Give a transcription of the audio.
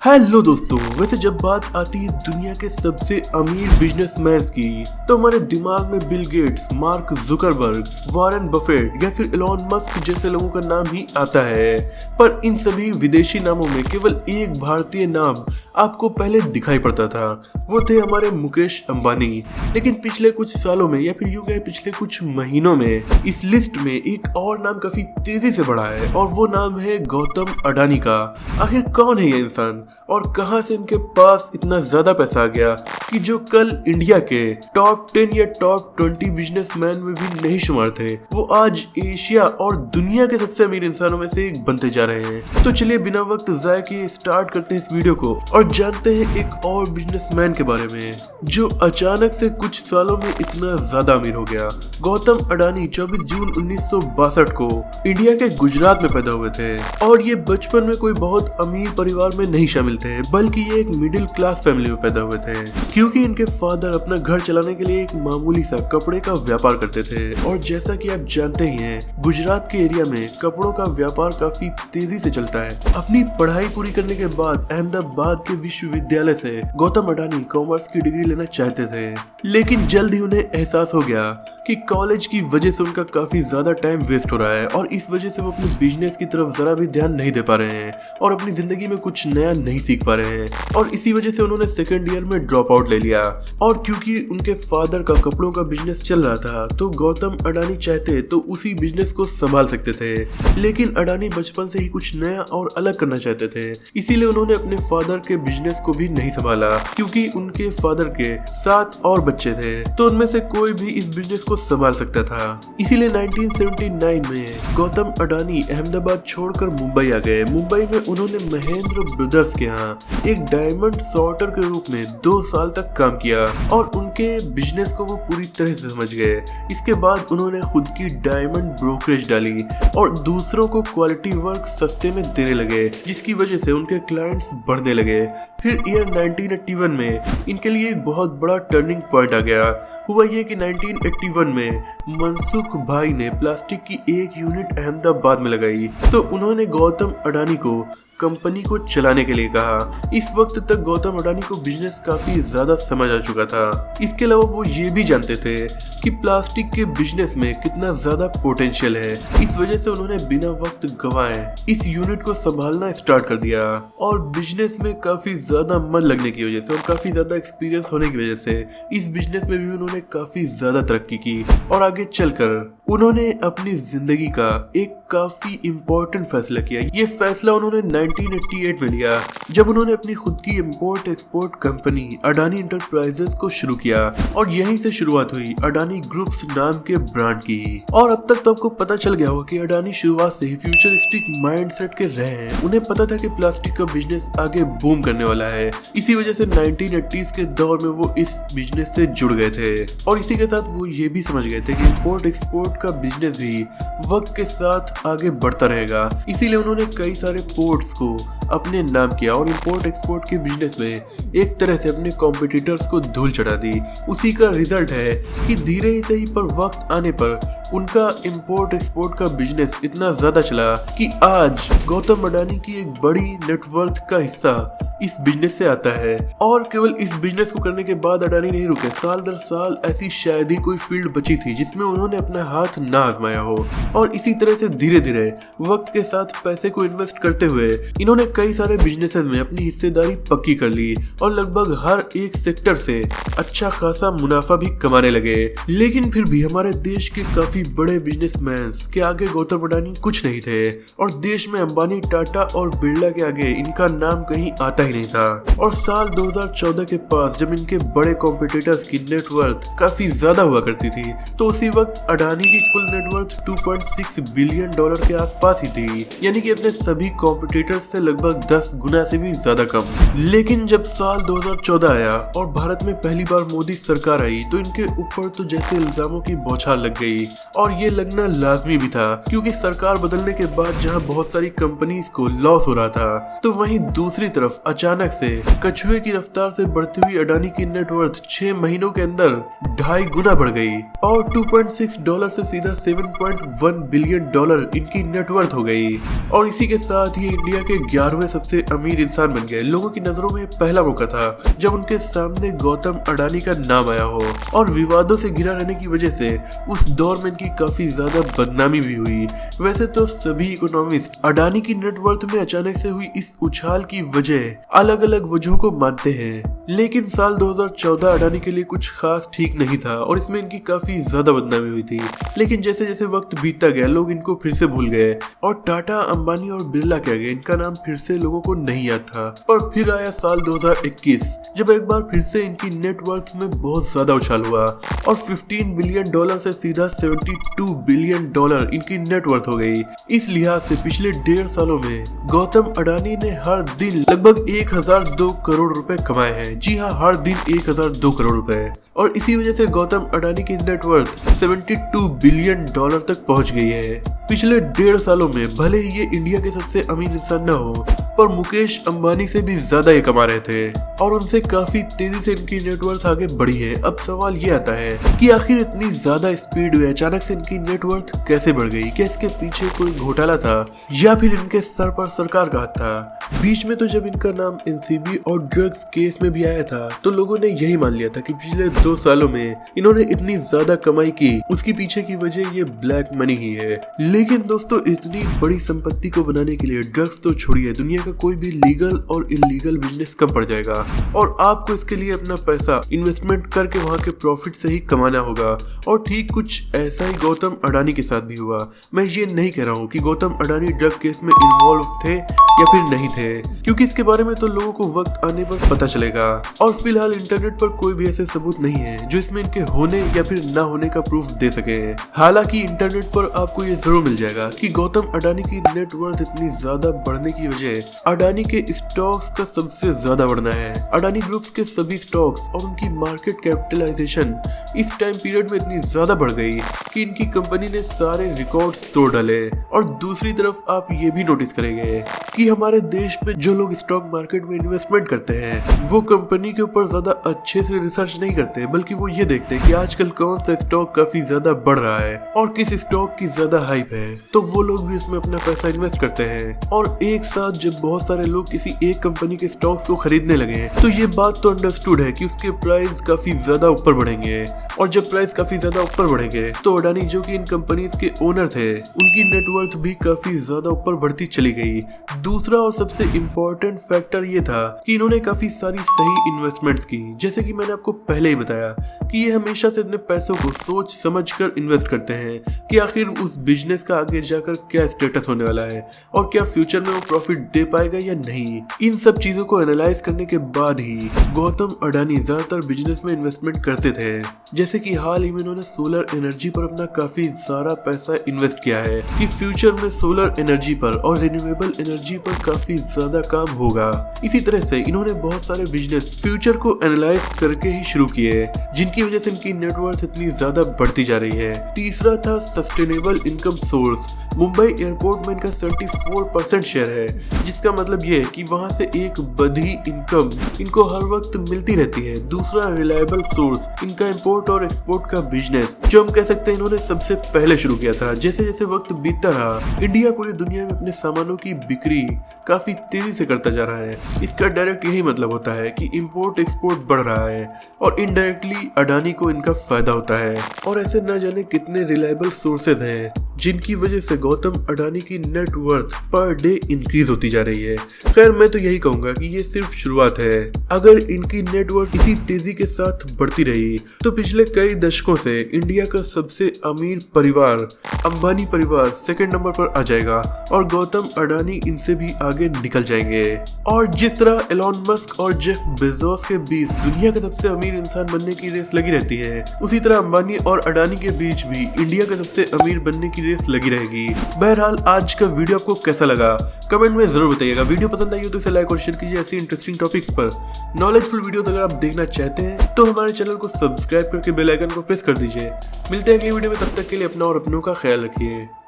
Hello दोस्तों, वैसे जब बात आती है दुनिया के सबसे अमीर बिजनेसमैन की तो हमारे दिमाग में Bill Gates, mark Zuckerberg, Warren Buffett या फिर एलोन मस्क जैसे लोगों का नाम ही आता है। पर इन सभी विदेशी नामों में केवल एक भारतीय नाम आपको पहले दिखाई पड़ता था, वो थे हमारे मुकेश अंबानी। लेकिन पिछले कुछ सालों में या फिर यूं कहें पिछले कुछ महीनों में इस लिस्ट में एक और नाम काफी तेजी से बढ़ा है और वो नाम है गौतम अडानी का। आखिर कौन है ये इंसान और कहां से इनके पास इतना ज्यादा पैसा आ गया कि जो कल इंडिया के टॉप 10 या टॉप 20 बिजनेसमैन में भी नहीं शुमार थे, वो आज एशिया और दुनिया के सबसे अमीर इंसानों में से एक बनते जा रहे हैं। तो चलिए बिना वक्त जाए किए स्टार्ट करते हैं इस वीडियो को और जानते हैं एक और बिजनेसमैन के बारे में जो अचानक से कुछ सालों में इतना ज्यादा अमीर हो गया। गौतम अडानी 24 जून 1962 को इंडिया के गुजरात में पैदा हुए थे और ये बचपन में कोई बहुत अमीर परिवार में नहीं शामिल थे, बल्कि ये एक मिडिल क्लास फैमिली में पैदा हुए थे क्योंकि इनके फादर अपना घर चलाने के लिए एक मामूली सा कपड़े का व्यापार करते थे। और जैसा कि आप जानते ही हैं, गुजरात के एरिया में कपड़ों का व्यापार काफी तेजी से चलता है। अपनी पढ़ाई पूरी करने के बाद अहमदाबाद के विश्वविद्यालय से गौतम अडानी कॉमर्स की डिग्री लेना चाहते थे, लेकिन जल्द ही उन्हें एहसास हो गया कि कॉलेज की वजह से उनका काफी ज्यादा टाइम वेस्ट हो रहा है और इस वजह से वो अपने बिजनेस की तरफ जरा भी ध्यान नहीं दे पा रहे हैं और अपनी जिंदगी में कुछ नया नहीं सीख पा रहे हैं। और इसी वजह से उन्होंने सेकंड ईयर में ड्रॉप आउट ले लिया। और क्योंकि उनके फादर का कपड़ों का बिजनेस चल रहा था तो गौतम अडानी चाहते तो उसी बिजनेस को संभाल सकते थे, लेकिन अडानी बचपन से ही कुछ नया और अलग करना चाहते थे। इसीलिए उन्होंने अपने फादर के बिजनेस को भी नहीं संभाला क्योंकि उनके फादर के 7 और बच्चे थे, तो उनमें से कोई भी इस बिजनेस को संभाल सकता था। इसीलिए 1979 में गौतम अडानी अहमदाबाद छोड़कर मुंबई आ गए। मुंबई में उन्होंने महेंद्र ब्रदर्स के यहाँ एक डायमंड सॉर्टर के रूप में 2 साल तक काम किया और उनके बिजनेस को वो पूरी तरह से समझ गए। इसके बाद उन्होंने खुद की डायमंड ब्रोकरेज डाली और दूसरों को क्वालिटी वर्क सस्ते में देने लगे, जिसकी वजह से उनके क्लाइंट्स बढ़ने लगे। फिर ईयर 1981 में इनके लिए एक बहुत बड़ा टर्निंग पॉइंट आ गया। हुआ ये कि 1981 में मनसुख भाई ने प्लास्टिक की एक यूनिट अहमदाबाद में लगाई, तो उन्होंने गौतम अडानी को कंपनी को चलाने के लिए कहा। इस वक्त तक गौतम अडानी को बिजनेस काफी ज्यादा समझ आ चुका था। इसके अलावा वो ये भी जानते थे कि प्लास्टिक के बिजनेस में कितना ज्यादा पोटेंशियल है। इस वजह से उन्होंने बिना वक्त गंवाए इस यूनिट को संभालना स्टार्ट कर दिया और बिजनेस में काफी ज्यादा मन लगने की वजह से और काफी ज्यादा एक्सपीरियंस होने की वजह से इस बिजनेस में भी उन्होंने काफी ज्यादा तरक्की की। और आगे चलकर उन्होंने अपनी जिंदगी का एक काफी इम्पोर्टेंट फैसला किया। ये फैसला उन्होंने 1988 में लिया जब उन्होंने अपनी खुद की import export company Adani enterprises को शुरू किया और यहीं से शुरुआत हुई अडानी ग्रुप्स नाम के ब्रांड की। और अब तक तो आपको पता चल गया होगा कि अडानी शुरुआत से ही फ्यूचरिस्टिक माइंडसेट के रहे हैं। उन्हें पता था कि प्लास्टिक का बिजनेस आगे बूम करने वाला है। इसी वजह से 1980s के दौर में वो इस बिजनेस से जुड़ गए थे और इसी के साथ वो ये भी समझ गए थे कि इंपोर्ट एक्सपोर्ट का बिजनेस भी वक्त के साथ आगे बढ़ता रहेगा। इसीलिए उन्होंने कई सारे पोर्ट्स को अपने नाम किया और इंपोर्ट एक्सपोर्ट के बिजनेस में एक तरह से अपने कॉम्पिटिटर्स को धूल चढ़ा दी। उसी का रिजल्ट है कि धीरे ही सही पर वक्त आने पर उनका इंपोर्ट एक्सपोर्ट का बिजनेस इतना ज्यादा चला कि आज गौतम अडानी की एक बड़ी नेटवर्थ का हिस्सा इस बिजनेस से आता है। और केवल इस बिजनेस को करने के बाद अडानी नहीं रुके। साल दर साल ऐसी शायद ही कोई फील्ड बची थी जिसमें उन्होंने अपना हाथ ना आजमाया हो। और इसी तरह से धीरे धीरे वक्त के साथ पैसे को इन्वेस्ट करते हुए इन्होंने कई सारे बिजनेसेस में अपनी हिस्सेदारी पक्की कर ली और लगभग हर एक सेक्टर से अच्छा खासा मुनाफा भी कमाने लगे। लेकिन फिर भी हमारे देश के काफी बड़े बिजनेसमैन के आगे गौतम अडानी कुछ नहीं थे और देश में अंबानी, टाटा और बिरला के आगे इनका नाम कहीं आता ही नहीं था। और साल 2014 के पास जब इनके बड़े कॉम्पिटिटर्स की नेटवर्थ काफी ज्यादा हुआ करती थी, तो उसी वक्त अडानी की कुल नेटवर्थ $2.6 बिलियन के आसपास ही थी, यानी कि अपने सभी कॉम्पिटिटर्स से लगभग 10 गुना से भी ज्यादा कम। लेकिन जब साल 2014 आया और भारत में पहली बार मोदी सरकार आई तो इनके ऊपर तो जैसे इल्जामों की बौछार लग गई और ये लगना लाजमी भी था क्योंकि सरकार बदलने के बाद जहां बहुत सारी कंपनीज को लॉस हो रहा था, तो वहीं दूसरी तरफ अचानक से कछुए की रफ्तार से बढ़ती हुई अडानी की नेटवर्थ 6 महीनों के अंदर 2.5 गुना बढ़ गई और $2.6 से सीधा 7.1 बिलियन डॉलर इनकी नेटवर्थ हो गई और इसी के साथ ही इंडिया के 11वें सबसे अमीर इंसान बन गए। लोगों की नजरों में पहला मौका था जब उनके सामने गौतम अडानी का नाम आया हो और विवादों से घिरा रहने की वजह से उस दौर में इनकी काफी ज्यादा बदनामी भी हुई। वैसे तो सभी इकोनॉमिस्ट अडानी की नेटवर्थ में अचानक से हुई इस उछाल की वजह अलग अलग वजहों को मानते हैं, लेकिन साल 2014 अडानी के लिए कुछ खास ठीक नहीं था और इसमें इनकी काफी ज्यादा बदनामी हुई थी। लेकिन जैसे जैसे वक्त बीतता गया लोग इनको फिर से भूल गए और टाटा, अंबानी और बिरला के आगे इनका नाम फिर से लोगों को नहीं याद था। पर फिर आया साल 2021 जब एक बार फिर से इनकी नेटवर्थ में बहुत ज्यादा उछाल हुआ और 15 बिलियन डॉलर से सीधा 72 बिलियन डॉलर इनकी नेटवर्थ हो गई। इस लिहाज से पिछले 1.5 सालों में गौतम अडानी ने हर दिन लगभग 1002 करोड़ रुपए कमाए हैं। जी हाँ, हर दिन 1002 करोड़ रुपए। और इसी वजह से गौतम अडानी की नेटवर्थ 72 बिलियन डॉलर तक पहुंच गई है। पिछले 1.5 सालों में भले ही ये इंडिया के सबसे अमीर इंसान न हो, पर मुकेश अंबानी से भी ज्यादा ये कमा रहे थे और उनसे काफी तेजी से इनकी नेटवर्थ आगे बढ़ी है। अब सवाल ये आता है कि आखिर इतनी ज्यादा स्पीड में अचानक से इनकी नेटवर्थ कैसे बढ़ गई? क्या इसके पीछे कोई घोटाला था या फिर इनके सर पर सरकार का हाथ था? बीच में तो जब इनका नाम एनसीबी और ड्रग्स केस में भी आया था तो लोगों ने यही मान लिया था कि पिछले 2 सालों में इन्होंने इतनी ज्यादा कमाई की, उसकी पीछे की वजह ये ब्लैक मनी ही है। लेकिन दोस्तों, इतनी बड़ी संपत्ति को बनाने के लिए ड्रग्स तो छोड़िए, दुनिया का कोई भी लीगल और इलीगल बिजनेस कम पड़ जाएगा और आपको इसके लिए अपना पैसा इन्वेस्टमेंट करके वहां के प्रॉफिट से ही कमाना होगा। और ठीक कुछ ऐसा ही गौतम अडानी के साथ भी हुआ। मैं ये नहीं कह रहा हूँ कि गौतम अडानी ड्रग केस में इन्वॉल्व थे या फिर नहीं थे, क्योंकि इसके बारे में तो लोगों को वक्त आने पर पता चलेगा और फिलहाल इंटरनेट पर कोई भी ऐसे सबूत नहीं है जो इसमें इनके होने या फिर ना होने का प्रूफ दे सके। हालांकि इंटरनेट पर आपको ये जरूर मिल जाएगा कि गौतम अडानी की नेटवर्थ इतनी ज्यादा बढ़ने की वजह अडानी के स्टॉक्स का सबसे ज्यादा बढ़ना है। अडानी ग्रुप्स के सभी स्टॉक्स और उनकी मार्केट कैपिटलाइजेशन इस टाइम पीरियड में इतनी ज्यादा बढ़ गई कि इनकी कंपनी ने सारे रिकॉर्ड्स तोड़ डाले। और दूसरी तरफ आप ये भी नोटिस करेंगे कि हमारे देश में जो लोग स्टॉक मार्केट में इन्वेस्टमेंट करते हैं वो कंपनी के ऊपर ज्यादा अच्छे से रिसर्च नहीं करते, बल्कि वो ये देखते हैं कि आजकल कौन सा स्टॉक काफी ज्यादा बढ़ रहा है और किस स्टॉक की ज्यादा हाइप है, तो वो लोग भी इसमें अपना पैसा इन्वेस्ट करते हैं। और एक साथ जब बहुत सारे लोग किसी एक कंपनी के स्टॉक्स को खरीदने लगे तो ये बात तो अंडरस्टूड है कि उसके प्राइस काफी ज्यादा ऊपर बढ़ेंगे और जब प्राइस काफी ज्यादा ऊपर बढ़ेंगे तो अडानी जो कि इन कंपनीज के ओनर थे उनकी नेटवर्थ भी काफी ज्यादा ऊपर बढ़ती चली गई। दूसरा और सबसे इम्पोर्टेंट फैक्टर ये था कि इन्होंने काफी सारी सही इन्वेस्टमेंट्स की। जैसे कि मैंने आपको पहले ही बताया कि ये हमेशा से अपने पैसों को सोच समझ कर इन्वेस्ट करते हैं कि आखिर उस बिजनेस का आगे जाकर क्या स्टेटस होने वाला है और क्या फ्यूचर में वो प्रॉफिट दे पाएगा या नहीं। इन सब चीजों को एनालाइज करने के बाद ही गौतम अडानी ज्यादातर बिजनेस में इन्वेस्टमेंट करते थे। जैसे कि हाल ही में इन्होंने सोलर एनर्जी पर अपना काफी सारा पैसा इन्वेस्ट किया है कि फ्यूचर में सोलर एनर्जी पर और रिन्यूएबल एनर्जी पर काफी ज्यादा काम होगा। इसी तरह से इन्होंने बहुत सारे बिजनेस फ्यूचर को एनालाइज करके ही शुरू किए, जिनकी वजह से इनकी नेटवर्थ इतनी ज्यादा बढ़ती जा रही है। तीसरा था sustainable income source. Mumbai airport में इनका 74% शेयर है, जिसका मतलब ये है कि वहां से एक बड़ी इनकम इनको हर वक्त मिलती रहती है। दूसरा रिलायबल सोर्स इनका इंपोर्ट और एक्सपोर्ट का बिजनेस, जो हम कह सकते हैं इन्होंने सबसे पहले शुरू किया था। जैसे जैसे वक्त बीतता रहा इंडिया पूरी दुनिया में अपने सामानों की बिक्री काफी तेजी से करता जा रहा है। इसका डायरेक्ट यही मतलब होता है कि इंपोर्ट एक्सपोर्ट बढ़ रहा है और इनडायरेक्टली अडानी को इनका फायदा होता है। और ऐसे न जाने कितने रिलायबल सोर्सेज हैं जिनकी वजह से गौतम अडानी की नेटवर्थ पर डे इंक्रीज होती जा रही है। खैर, मैं तो यही कहूंगा कि ये सिर्फ शुरुआत है। अगर इनकी नेटवर्थ इसी तेजी के साथ बढ़ती रही तो पिछले कई दशकों से इंडिया का सबसे अमीर परिवार अंबानी परिवार सेकंड नंबर पर आ जाएगा और गौतम अडानी इनसे भी आगे निकल जाएंगे। और जिस तरह एलॉन मस्क और जेफ बेजोस के बीच दुनिया के सबसे अमीर इंसान बनने की रेस लगी रहती है, उसी तरह अंबानी और अडानी के बीच भी इंडिया के सबसे अमीर बनने की रेस लगी रहेगी। बहरहाल, आज का वीडियो आपको कैसा लगा कमेंट में जरूर बताइएगा। वीडियो पसंद आई हो तो इसे लाइक और शेयर कीजिए। ऐसी इंटरेस्टिंग टॉपिक्स पर नॉलेजफुल वीडियोस अगर आप देखना चाहते हैं तो हमारे चैनल को सब्सक्राइब करके बेल आइकन को प्रेस कर दीजिए। मिलते हैं अगली वीडियो में, तब तक के लिए अपना और अपनों का ख्याल रखिए।